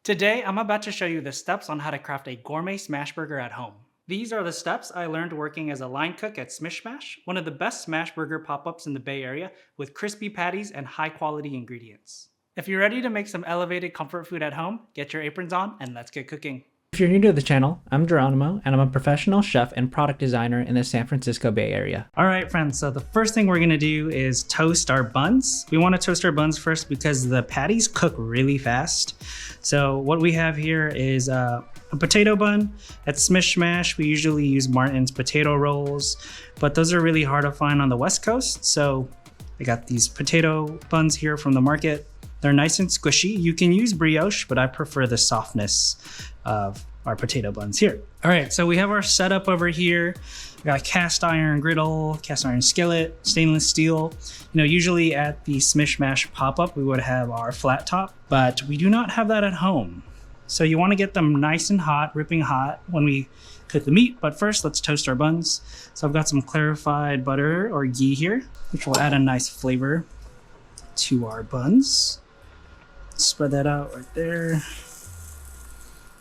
Today, I'm about to show you the steps on how to craft a gourmet smash burger at home. These are the steps I learned working as a line cook at Smish Smash, one of the best smash burger pop-ups in the Bay Area with crispy patties and high-quality ingredients. If you're ready to make some elevated comfort food at home, get your aprons on and let's get cooking. If you're new to the channel, I'm Geronimo, and I'm a professional chef and product designer in the San Francisco Bay Area. All right, friends, so the first thing we're gonna do is toast our buns. We wanna toast our buns first because the patties cook really fast. So what we have here is a potato bun. At Smish Smash, we usually use Martin's potato rolls, but those are really hard to find on the West Coast. So I got these potato buns here from the market. They're nice and squishy. You can use brioche, but I prefer the softness of our potato buns here. All right, so we have our setup over here. We got a cast iron griddle, cast iron skillet, stainless steel. You know, usually at the Smish Mash pop-up, we would have our flat top, but we do not have that at home. So you wanna get them nice and hot, ripping hot when we cook the meat, but first let's toast our buns. So I've got some clarified butter or ghee here, which will add a nice flavor to our buns. Spread that out right there.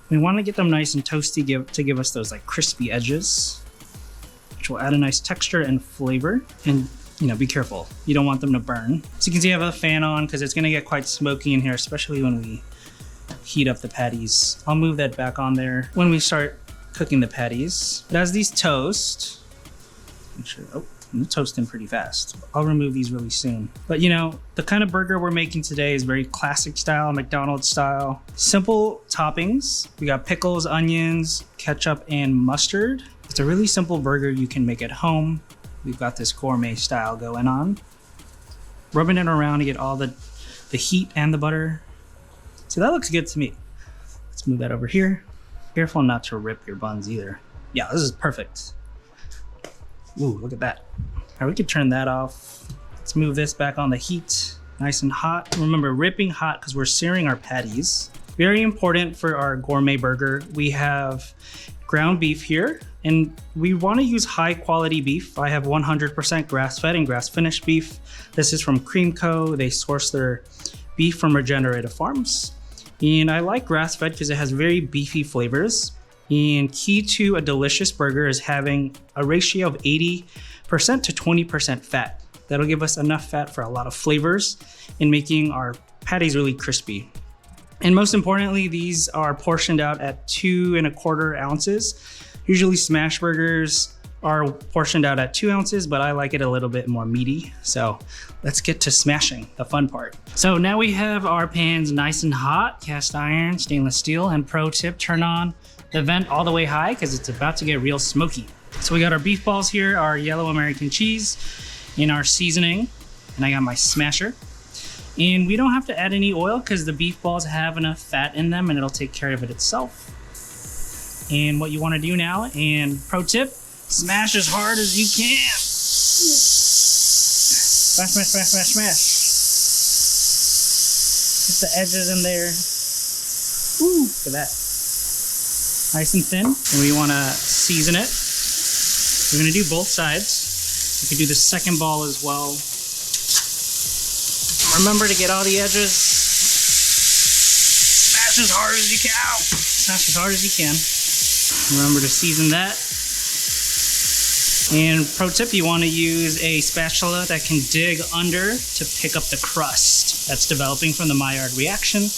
We want to get them nice and toasty to give us those like crispy edges, which will add a nice texture and flavor. And you know, be careful. You don't want them to burn. So you can see I have a fan on because it's going to get quite smoky in here, especially when we heat up the patties. I'll move that back on there when we start cooking the patties. But as these toast, make sure, I'm toasting pretty fast. I'll remove these really soon. But you know, the kind of burger we're making today is very classic style, McDonald's style. Simple toppings. We got pickles, onions, ketchup, and mustard. It's a really simple burger you can make at home. We've got this gourmet style going on. Rubbing it around to get all the heat and the butter. So that looks good to me. Let's move that over here. Careful not to rip your buns either. Yeah, this is perfect. Ooh, look at that. All right, we can turn that off. Let's move this back on the heat. Nice and hot. Remember, ripping hot because we're searing our patties. Very important for our gourmet burger. We have ground beef here, and we want to use high quality beef. I have 100% grass-fed and grass-finished beef. This is from Cream Co. They source their beef from regenerative farms. And I like grass-fed because it has very beefy flavors. And key to a delicious burger is having a ratio of 80% to 20% fat. That'll give us enough fat for a lot of flavors and making our patties really crispy. And most importantly, these are portioned out at 2¼ ounces. Usually smash burgers are portioned out at 2 ounces, but I like it a little bit more meaty. So let's get to smashing, the fun part. So now we have our pans nice and hot, cast iron, stainless steel, and pro tip, turn on the vent all the way high because it's about to get real smoky. So we got our beef balls here, our yellow American cheese, and our seasoning, and I got my smasher. And we don't have to add any oil because the beef balls have enough fat in them and it'll take care of it itself. And what you want to do now, and pro tip, smash as hard as you can. Smash, smash, smash, smash, smash. Get the edges in there. Ooh, look at that. Nice and thin, and we want to season it. We're going to do both sides. You can do the second ball as well. Remember to get all the edges. Smash as hard as you can. Ow. Smash as hard as you can. Remember to season that. And pro tip, you want to use a spatula that can dig under to pick up the crust that's developing from the Maillard reaction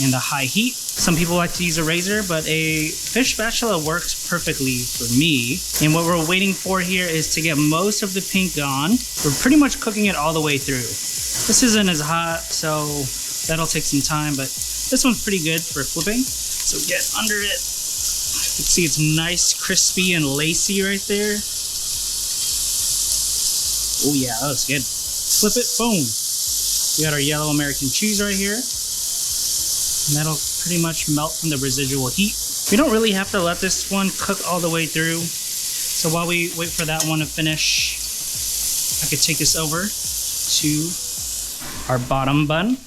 and the high heat. Some people like to use a razor, but a fish spatula works perfectly for me. And what we're waiting for here is to get most of the pink gone. We're pretty much cooking it all the way through. This isn't as hot, so that'll take some time, but this one's pretty good for flipping. So get under it. You can see it's nice, crispy, and lacy right there. Oh yeah, that looks good. Flip it, boom. We got our yellow American cheese right here. And that'll pretty much melt from the residual heat. We don't really have to let this one cook all the way through. So while we wait for that one to finish, I could take this over to our bottom bun.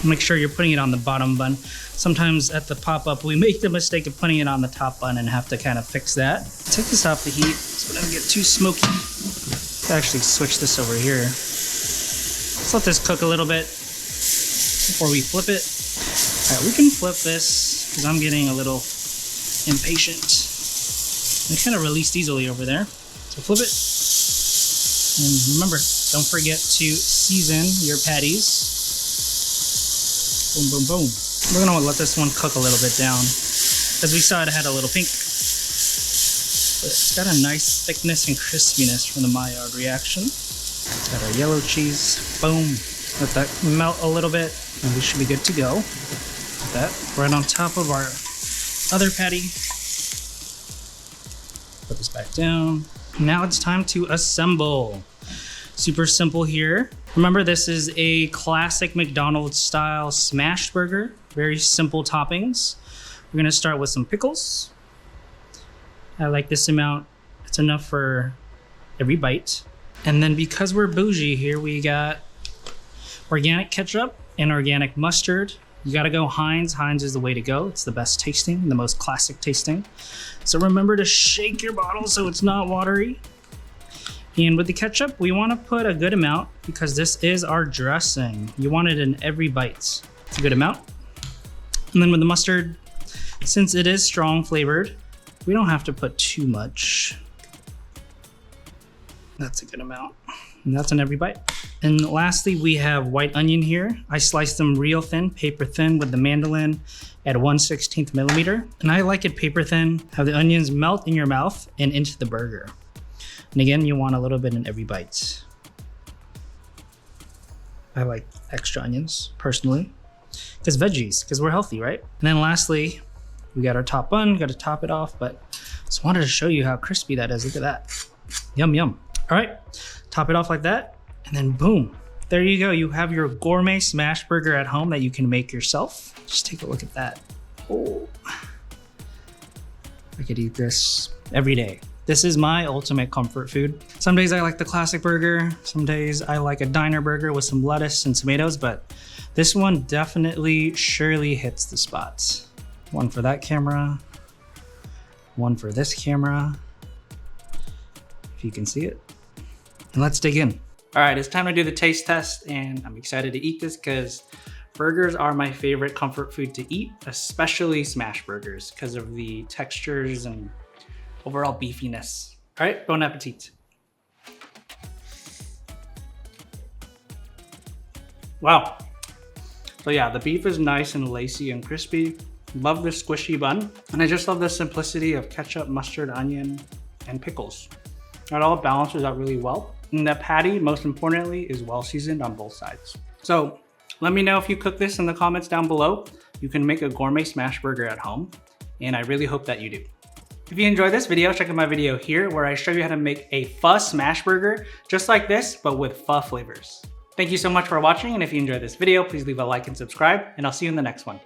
Make sure you're putting it on the bottom bun. Sometimes at the pop-up, we make the mistake of putting it on the top bun and have to kind of fix that. Take this off the heat so it doesn't get too smoky. I'll actually switch this over here. Let's let this cook a little bit before we flip it. All right, we can flip this because I'm getting a little impatient. They kind of released easily over there. So flip it. And remember, don't forget to season your patties. Boom, boom, boom. We're gonna let this one cook a little bit down. As we saw, it had a little pink. But it's got a nice thickness and crispiness from the Maillard reaction. Got our yellow cheese. Boom. Let that melt a little bit, and we should be good to go. Put that right on top of our other patty. Put this back down. Now it's time to assemble. Super simple here. Remember, this is a classic McDonald's style smashburger. Very simple toppings. We're gonna start with some pickles. I like this amount. It's enough for every bite. And then because we're bougie here, we got organic ketchup and organic mustard. You gotta go Heinz. Heinz is the way to go. It's the best tasting, the most classic tasting. So remember to shake your bottle so it's not watery. And with the ketchup, we wanna put a good amount because this is our dressing. You want it in every bite. It's a good amount. And then with the mustard, since it is strong flavored, we don't have to put too much. That's a good amount. And that's in every bite. And lastly, we have white onion here. I sliced them real thin, paper thin with the mandolin at 1/16 millimeter. And I like it paper thin, have the onions melt in your mouth and into the burger. And again, you want a little bit in every bite. I like extra onions, personally. Because veggies, because we're healthy, right? And then lastly, we got our top bun, got to top it off, but just wanted to show you how crispy that is. Look at that. Yum, yum. All right, top it off like that, and then boom. There you go. You have your gourmet smash burger at home that you can make yourself. Just take a look at that. Oh, I could eat this every day. This is my ultimate comfort food. Some days I like the classic burger. Some days I like a diner burger with some lettuce and tomatoes, but this one definitely surely hits the spots. One for that camera, one for this camera, if you can see it. And let's dig in. All right, it's time to do the taste test, and I'm excited to eat this because burgers are my favorite comfort food to eat, especially smash burgers because of the textures and overall beefiness. All right, bon appetit. Wow. So yeah, the beef is nice and lacy and crispy. Love the squishy bun. And I just love the simplicity of ketchup, mustard, onion, and pickles. It all balances out really well. And the patty, most importantly, is well seasoned on both sides. So let me know if you cook this in the comments down below. You can make a gourmet smash burger at home, and I really hope that you do. If you enjoyed this video, check out my video here where I show you how to make a pho smash burger just like this, but with pho flavors. Thank you so much for watching, and if you enjoyed this video, please leave a like and subscribe, and I'll see you in the next one.